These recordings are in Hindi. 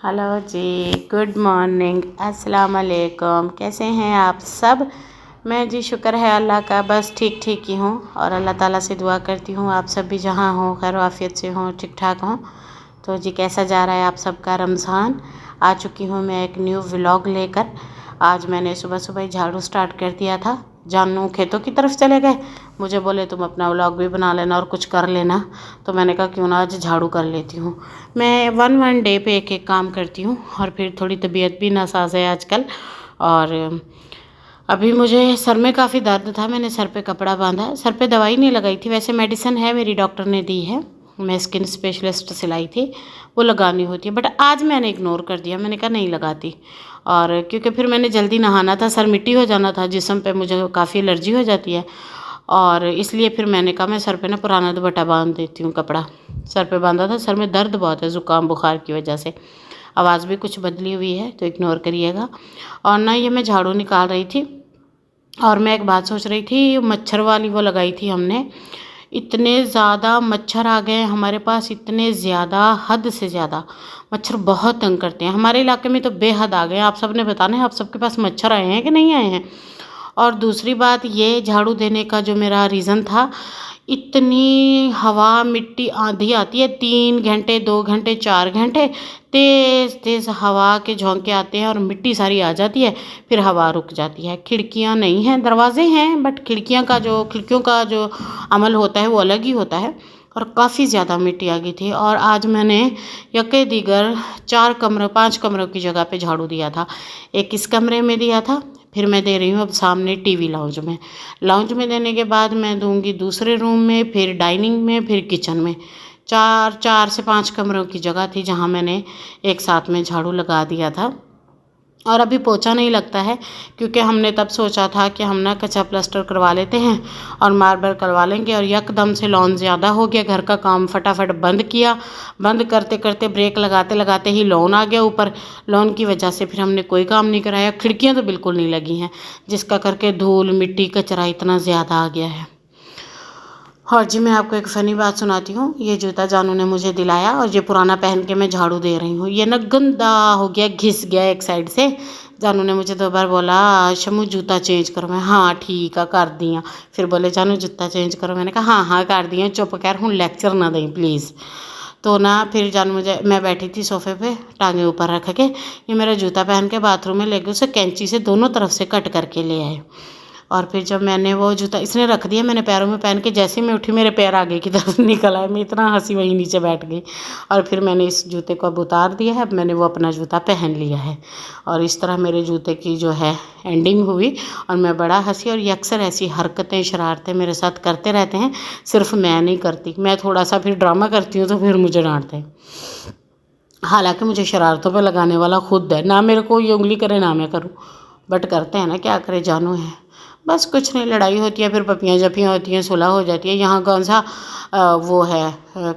हेलो जी, गुड मॉर्निंग, अस्सलाम वालेकुम। कैसे हैं आप सब? मैं जी शुक्र है अल्लाह का, बस ठीक ठीक ही हूँ और अल्लाह ताला से दुआ करती हूँ आप सब भी जहाँ हों खैर आफियत से हों, ठीक ठाक हों। तो जी कैसा जा रहा है आप सबका रमज़ान? आ चुकी हूँ मैं एक न्यू व्लॉग लेकर। आज मैंने सुबह सुबह ही झाड़ू स्टार्ट कर दिया था। जानू खेतों की तरफ चले गए, मुझे बोले तुम अपना व्लॉग भी बना लेना और कुछ कर लेना। तो मैंने कहा क्यों ना आज झाड़ू कर लेती हूँ। मैं वन डे पे एक एक काम करती हूँ और फिर थोड़ी तबीयत भी नासाज है आजकल। और अभी मुझे सर में काफ़ी दर्द था, मैंने सर पे कपड़ा बांधा। सर पे दवाई नहीं लगाई थी, वैसे मेडिसिन है मेरी डॉक्टर ने दी है, मैं स्किन स्पेशलिस्ट से लाई थी, वो लगानी होती है। बट आज मैंने इग्नोर कर दिया, मैंने कहा नहीं लगाती। और क्योंकि फिर मैंने जल्दी नहाना था, सर मिट्टी हो जाना था, जिस्म पे मुझे काफ़ी एलर्जी हो जाती है। और इसलिए फिर मैंने कहा मैं सर पे ना पुराना दुपट्टा बांध देती हूँ, कपड़ा सर पे बांधा था। सर में दर्द बहुत है ज़ुकाम बुखार की वजह से, आवाज़ भी कुछ बदली हुई है तो इग्नोर करिएगा। और ना ये मैं झाड़ू निकाल रही थी और मैं एक बात सोच रही थी, मच्छर वाली वो लगाई थी हमने, इतने ज़्यादा मच्छर आ गए हमारे पास, इतने ज़्यादा, हद से ज़्यादा मच्छर बहुत तंग करते हैं हमारे इलाके में, तो बेहद आ गए हैं। आप सब ने बताना है आप सबके पास मच्छर आए हैं कि नहीं आए हैं। और दूसरी बात ये झाड़ू देने का जो मेरा रीज़न था, इतनी हवा मिट्टी आंधी आती है, 3 घंटे 2 घंटे 4 घंटे तेज़ तेज़ हवा के झोंके आते हैं और मिट्टी सारी आ जाती है, फिर हवा रुक जाती है। खिड़कियां नहीं हैं, दरवाजे हैं, बट खिड़कियों का जो अमल होता है वो अलग ही होता है। और काफ़ी ज़्यादा मिट्टी आ गई थी। और आज मैंने यके दीगर 4 कमरों 5 कमरों की जगह पे झाड़ू दिया था। एक इस कमरे में दिया था, फिर मैं दे रही हूँ अब सामने टीवी लाउंज में देने के बाद मैं दूंगी दूसरे रूम में, फिर डाइनिंग में, फिर किचन में। 4 से 5 कमरों की जगह थी जहाँ मैंने एक साथ में झाड़ू लगा दिया था। और अभी पोछा नहीं लगता है क्योंकि हमने तब सोचा था कि हम ना कच्चा प्लास्टर करवा लेते हैं और मार्बल करवा लेंगे, और यकदम से लॉन ज़्यादा हो गया, घर का काम फटाफट बंद किया। बंद करते करते ब्रेक लगाते लगाते ही लॉन आ गया ऊपर। लॉन की वजह से फिर हमने कोई काम नहीं कराया। खिड़कियां तो बिल्कुल नहीं लगी हैं, जिसका करके धूल मिट्टी कचरा इतना ज़्यादा आ गया है। और जी मैं आपको एक फ़नी बात सुनाती हूँ। ये जूता जानू ने मुझे दिलाया और ये पुराना पहन के मैं झाड़ू दे रही हूँ, ये ना गंदा हो गया, घिस गया एक साइड से। जानू ने मुझे 2 बार बोला शमू जूता चेंज करो, मैं हाँ ठीक है कर दिया। फिर बोले जानू जूता चेंज करो, मैंने कहा हाँ हाँ कर दिया, चुप कर हूँ, लेक्चर ना दें प्लीज़। तो ना फिर जानू मैं बैठी थी सोफे पे टांगे ऊपर रख के, ये मेरा जूता पहन के बाथरूम में ले गए, उसे कैंची से दोनों तरफ से कट करके ले आए। और फिर जब मैंने वो जूता इसने रख दिया, मैंने पैरों में पहन के जैसे ही मैं उठी मेरे पैर आगे की तरफ निकल आए, मैं इतना हंसी वहीं नीचे बैठ गई। और फिर मैंने इस जूते को अब उतार दिया है, अब मैंने वो अपना जूता पहन लिया है। और इस तरह मेरे जूते की जो है एंडिंग हुई और मैं बड़ा हंसी। और ये अक्सर ऐसी हरकतें शरारतें मेरे साथ करते रहते हैं, सिर्फ मैं नहीं करती, मैं थोड़ा सा फिर ड्रामा करती हूँ तो फिर मुझे डांटते हैं। हालांकि मुझे शरारतों पे लगाने वाला खुद है, ना मेरे को ये उंगली करे ना मैं करूँ, बट करते हैं ना, क्या करे, जानू है। बस कुछ नहीं, लड़ाई होती है, फिर पपियाँ जपियाँ होती हैं, सुलह हो जाती है। यहाँ कौन सा वो है,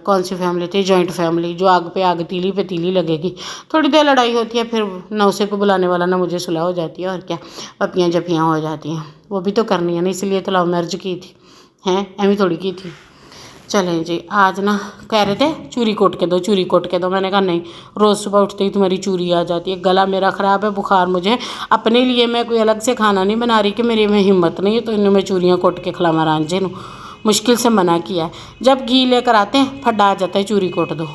कौन सी फैमिली थी, जॉइंट फैमिली, जो आग पे आग तीली पे तीली लगेगी। थोड़ी देर लड़ाई होती है, फिर नौसे को बुलाने वाला ना मुझे सुलह हो जाती है, और क्या पपियाँ जपियाँ हो जाती हैं। वो भी तो करनी है ना, इसलिए तो लव मैरिज की थी, हैं एवं थोड़ी की थी। चलें जी, आज ना कह रहे थे चूरी कोट के दो, चूरी कोट के दो, मैंने कहा नहीं, रोज़ सुबह उठते ही तुम्हारी चूरी आ जाती है। गला मेरा ख़राब है, बुखार मुझे, अपने लिए मैं कोई अलग से खाना नहीं बना रही कि मेरी में हिम्मत नहीं है तो इन्हें मैं चूरियाँ कोट के खिलावा रांझे नू, मुश्किल से मना किया है। जब घी लेकर आते हैं फटा आ जाता है चूरी कोट दो।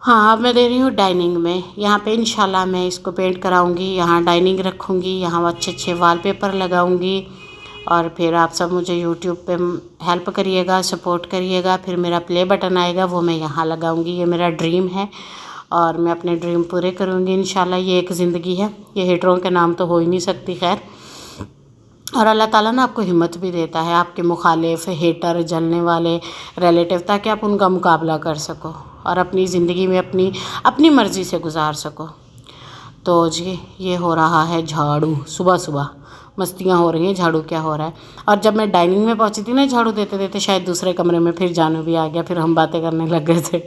हाँ अब मैं दे रही हूँ डाइनिंग में, यहाँ पे इंशाल्लाह मैं इसको पेंट कराऊंगी, यहाँ डाइनिंग रखूँगी, यहाँ अच्छे अच्छे वॉलपेपर लगाऊंगी। और फिर आप सब मुझे यूट्यूब पे हेल्प करिएगा, सपोर्ट करिएगा। फिर मेरा प्ले बटन आएगा, वो मैं यहाँ लगाऊंगी, ये मेरा ड्रीम है और मैं अपने ड्रीम पूरे करूँगी इंशाल्लाह। ये एक ज़िंदगी है, ये हेटरों के नाम तो हो ही नहीं सकती खैर। और अल्लाह ताला ना आपको हिम्मत भी देता है, आपके मुखालिफ हेटर जलने वाले रिलेटिव, ताकि आप उनका मुकाबला कर सको और अपनी ज़िंदगी में अपनी मर्ज़ी से गुजार सको। तो जी ये हो रहा है झाड़ू सुबह सुबह, मस्तियाँ हो रही हैं, झाड़ू क्या हो रहा है। और जब मैं डाइनिंग में पहुंची थी ना झाड़ू देते देते, शायद दूसरे कमरे में फिर जानू भी आ गया, फिर हम बातें करने लग गए थे।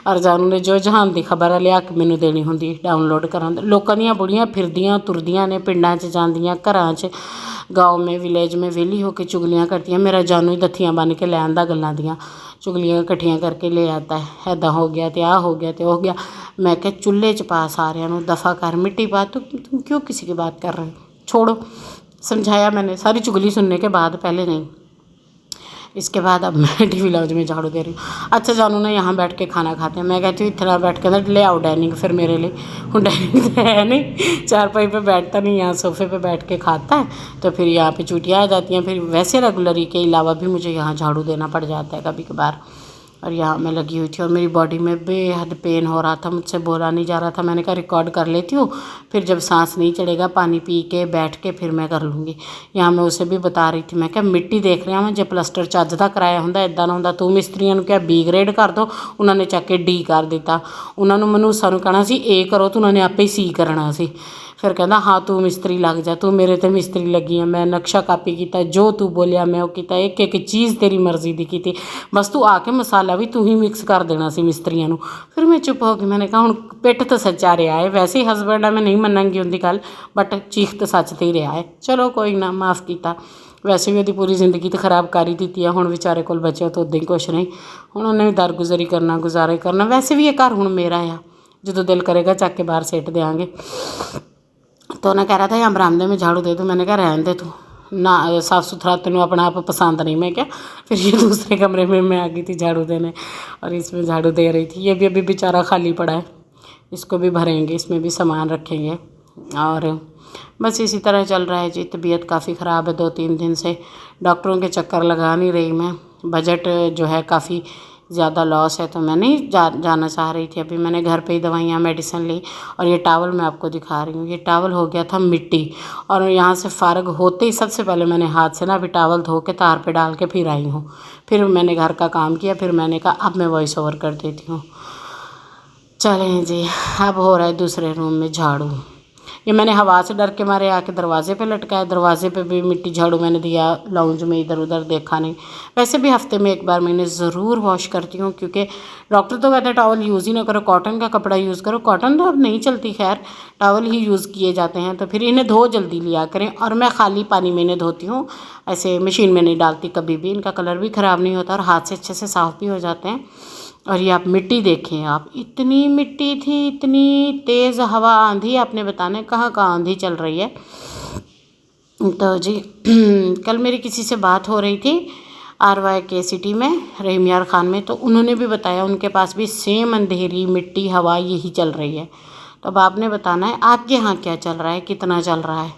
और जानू ने जो जहान दी खबर लिया के मैनू देनी होंदी डाउनलोड करा। लोकां ਦੀਆਂ बुढ़ियां फिरदियां तुरदियां ने, पिंडां 'ਚ ਜਾਂਦੀਆਂ, ਘਰਾਂ 'ਚ, गाँव में विलेज में वेली होकर चुगलियाँ करती हैं। मेरा जानू ही दत्थियाँ बन के ले आंदा, गल्लां दियां चुगलियाँ इकट्ठियाँ करके ले आता है, ऐदा हो गया तो आ हो गया तो हो गया। मैं क्या चुल्हे 'च पा सारिਆਂ ਨੂੰ, दफ़ा कर, मिट्टी पा, तुम क्यों किसी की बात कर रहे हो, छोड़ो। समझाया मैंने, सारी चुगली सुनने के बाद, पहले नहीं। इसके बाद अब मैं टीवी लाउंज में झाड़ू दे रही हूँ। अच्छा जानू ना यहाँ बैठ के खाना खाते हैं। मैं कहती हूँ इतना बैठ के ना ले आओ डाइनिंग फिर मेरे लिए। हूँ डाइनिंग तो है नहीं, चारपाई पे बैठता नहीं, यहाँ सोफे पे बैठ के खाता है, तो फिर यहाँ पे चूटियाँ आ जाती हैं। फिर वैसे रेगुलरी के अलावा भी मुझे यहाँ झाड़ू देना पड़ जाता है कभी कभार। और यहाँ मैं लगी हुई थी और मेरी बॉडी में बेहद पेन हो रहा था, मुझसे बोला नहीं जा रहा था। मैंने कहा रिकॉर्ड कर लेती हूँ, फिर जब सांस नहीं चढ़ेगा पानी पी के बैठ के फिर मैं कर लूँगी। यहाँ मैं उसे भी बता रही थी, मैं क्या मिट्टी देख रहा मैं, जो प्लस्टर ਚੱਜ ਦਾ ਕਰਾਇਆ ਹੁੰਦਾ ਇੱਦਾਂ ਨਾ ਹੁੰਦਾ। ਤੂੰ ਮਿਸਤਰੀਆਂ ਨੂੰ ਕਿਹਾ B ਗ੍ਰੇਡ ਕਰ ਦਿਓ, ਉਹਨਾਂ ਨੇ ਚੱਕ ਕੇ D ਕਰ ਦਿੱਤਾ। ਉਹਨਾਂ ਨੂੰ ਮਨੂਸਾ ਨੂੰ ਕਹਿਣਾ ਸੀ A ਕਰੋ, ਤਾਂ ਉਹਨਾਂ ਨੇ ਆਪੇ ਹੀ C ਕਰਨਾ ਸੀ। ਫਿਰ ਕਹਿੰਦਾ ਹਾਂ ਤੂੰ ਮਿਸਤਰੀ ਲੱਗ ਜਾ, ਤੂੰ ਮੇਰੇ ਤੇ ਮਿਸਤਰੀ ਲੱਗੀ ਆ। ਮੈਂ ਨਕਸ਼ਾ ਕਾਪੀ ਕੀਤਾ, ਜੋ ਤੂੰ ਬੋਲਿਆ ਮੈਂ ਉਹ ਕੀਤਾ, ਇੱਕ ਇੱਕ ਚੀਜ਼ ਤੇਰੀ ਮਰਜ਼ੀ ਦੀ ਕੀਤੀ, ਬਸ ਤੂੰ ਆ ਕੇ ਮਸਾਲਾ ਵੀ ਤੂੰ ਹੀ ਮਿਕਸ ਕਰ ਦੇਣਾ ਸੀ ਮਿਸਤਰੀਆਂ ਨੂੰ। ਫਿਰ ਮੈਂ ਚੁੱਪ ਹੋ ਗਈ। ਮੈंने कहा ਹੁਣ ਪਿੱਠ ਤਾਂ ਸੱਚਾ ਰਿਹਾ ਹੈ, ਵੈਸੇ ਹੀ ਹਸਬੈਂਡ ਆ, ਮੈਂ ਨਹੀਂ ਮੰਨਾਂਗੀ ਉਹਦੀ ਗੱਲ, ਬਟ ਚੀਖ ਤਾਂ ਸੱਚ ਤੇ ਹੀ ਰਿਹਾ ਹੈ। ਚਲੋ ਕੋਈ ਨਾ, ਮਾफ़ ਕੀਤਾ। ਵੈਸੇ ਵੀ ਉਹਦੀ ਪੂਰੀ ਜ਼ਿੰਦਗੀ ਤਾਂ ਖਰਾਬ ਕਰ ਹੀ ਦਿੱਤੀ ਆ, ਹੁਣ ਵਿਚਾਰੇ ਕੋਲ ਬਚਿਆ ਤਾਂ ਉੱਦਾਂ ਹੀ ਕੁਛ ਨਹੀਂ। ਹੁਣ ਉਹਨੇ ਵੀ ਦਰਗੁਜ਼ਰੀ ਕਰਨਾ, ਗੁਜ਼ਾਰੇ ਕਰਨਾ। ਵੈਸੇ ਵੀ ਇਹ ਘਰ ਹੁਣ ਮੇਰਾ ਆ, ਜਦੋਂ ਦਿਲ ਕਰੇਗਾ ਚੱਕ ਕੇ ਬਾਹਰ ਸਿੱਟ देंगे। तो उन्हें कह रहा था यहाँ बरामदे में झाड़ू दे दूँ। मैंने कहा रहने दे तू, ना साफ़ सुथरा तेनों अपना आप पसंद नहीं। मैं क्या, फिर ये दूसरे कमरे में मैं आ गई थी झाड़ू देने और इसमें झाड़ू दे रही थी। ये भी अभी बेचारा खाली पड़ा है, इसको भी भरेंगे, इसमें भी सामान रखेंगे। और बस इसी तरह चल रहा है जी। तबीयत काफ़ी ख़राब है 2-3 दिन से, डॉक्टरों के चक्कर लगा नहीं रही मैं। बजट जो है काफ़ी ज़्यादा लॉस है, तो मैं नहीं जाना चाह रही थी। अभी मैंने घर पे ही दवाइयाँ मेडिसिन ली। और ये टावल मैं आपको दिखा रही हूँ, ये टावल हो गया था मिट्टी, और यहाँ से फ़ारग होते ही सबसे पहले मैंने हाथ से ना अभी टावल धो के तार पे डाल के फिर आई हूँ। फिर मैंने घर का काम किया, फिर मैंने कहा अब मैं वॉइस ओवर कर देती हूँ। चलें जी, अब हो रहा है दूसरे रूम में झाड़ू। ये मैंने हवा से डर के मारे आके दरवाज़े पे लटकाया, दरवाज़े पे भी मिट्टी झाड़ू मैंने दिया, लाउंज में इधर उधर देखा नहीं। वैसे भी हफ्ते में एक बार मैंने ज़रूर वॉश करती हूँ, क्योंकि डॉक्टर तो कहते हैं टॉवल यूज़ ही ना करो, कॉटन का कपड़ा यूज़ करो। कॉटन तो अब नहीं चलती, खैर टॉवल ही यूज़ किए जाते हैं, तो फिर इन्हें धो जल्दी लिया करें। और मैं खाली पानी में इन्हें धोती हूँ, ऐसे मशीन में नहीं डालती कभी भी। इनका कलर भी ख़राब नहीं होता और हाथ से अच्छे से साफ़ भी हो जाते हैं। और ये आप मिट्टी देखें, आप इतनी मिट्टी थी, इतनी तेज़ हवा, आंधी, आपने बताना कहाँ कहाँ आंधी चल रही है। तो जी कल मेरी किसी से बात हो रही थी RYK सिटी में, रहीम यार ख़ान में, तो उन्होंने भी बताया उनके पास भी सेम अंधेरी मिट्टी हवा यही चल रही है। तो अब आपने बताना है आपके यहाँ क्या चल रहा है, कितना चल रहा है।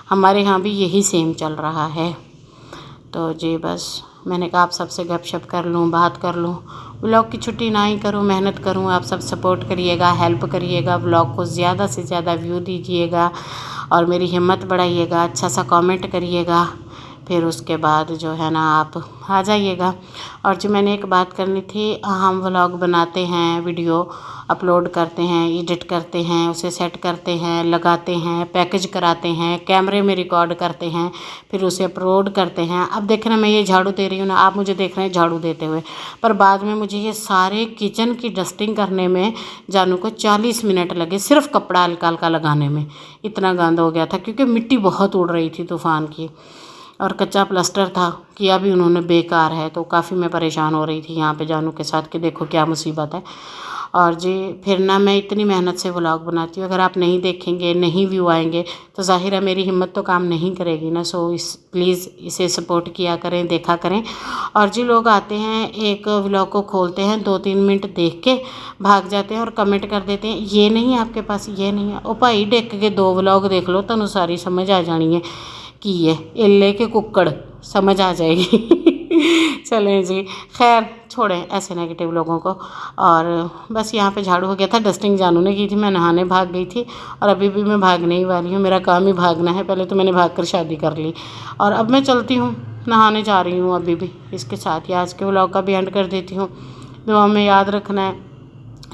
हमारे यहाँ भी यही सेम चल रहा है। तो जी बस मैंने कहा आप सबसे गपशप कर लूँ, बात कर लूँ। व्लॉग की छुट्टी ना ही करूँ, मेहनत करूँ। आप सब सपोर्ट करिएगा, हेल्प करिएगा, व्लॉग को ज़्यादा से ज़्यादा व्यू दीजिएगा और मेरी हिम्मत बढ़ाइएगा, अच्छा सा कमेंट करिएगा। फिर उसके बाद जो है ना आप आ जाइएगा। और जो मैंने एक बात करनी थी, हम व्लॉग बनाते हैं, वीडियो अपलोड करते हैं, एडिट करते हैं, उसे सेट करते हैं, लगाते हैं, पैकेज कराते हैं, कैमरे में रिकॉर्ड करते हैं, फिर उसे अपलोड करते हैं। अब देखना मैं ये झाड़ू दे रही हूँ ना, आप मुझे देख रहे हैं झाड़ू देते हुए, पर बाद में मुझे ये सारे किचन की डस्टिंग करने में जानू को 40 मिनट लगे, सिर्फ कपड़ा हल्का हल्का लगाने में। इतना गंद हो गया था क्योंकि मिट्टी बहुत उड़ रही थी तूफ़ान की, और कच्चा प्लास्टर था, किया भी उन्होंने बेकार है। तो काफ़ी मैं परेशान हो रही थी यहाँ पे जानू के साथ कि देखो क्या मुसीबत है। और जी फिर ना मैं इतनी मेहनत से व्लॉग बनाती हूँ, अगर आप नहीं देखेंगे, नहीं व्यू आएंगे, तो ज़ाहिर है मेरी हिम्मत तो काम नहीं करेगी ना। सो प्लीज़ इसे सपोर्ट किया करें, देखा करें। और जी लोग आते हैं, एक व्लॉग को खोलते हैं, 2-3 मिनट देख के भाग जाते हैं और कमेंट कर देते हैं ये नहीं है आपके पास, ये नहीं है। ओ भाई डेक के 2 व्लॉग देख लो, तुहानू सारी समझ आ जानी है कि ये इल्ले के कुक्कड़, समझ आ जाएगी। चलें जी, खैर छोड़ें ऐसे नेगेटिव लोगों को। और बस यहाँ पे झाड़ू हो गया था, डस्टिंग जानू ने की थी, मैं नहाने भाग गई थी और अभी भी मैं भागने ही वाली हूँ। मेरा काम ही भागना है, पहले तो मैंने भाग कर शादी कर ली और अब मैं चलती हूँ, नहाने जा रही हूँ अभी भी। इसके साथ ही आज के व्लॉग का भी एंड कर देती हूँ। दुआ में याद रखना है,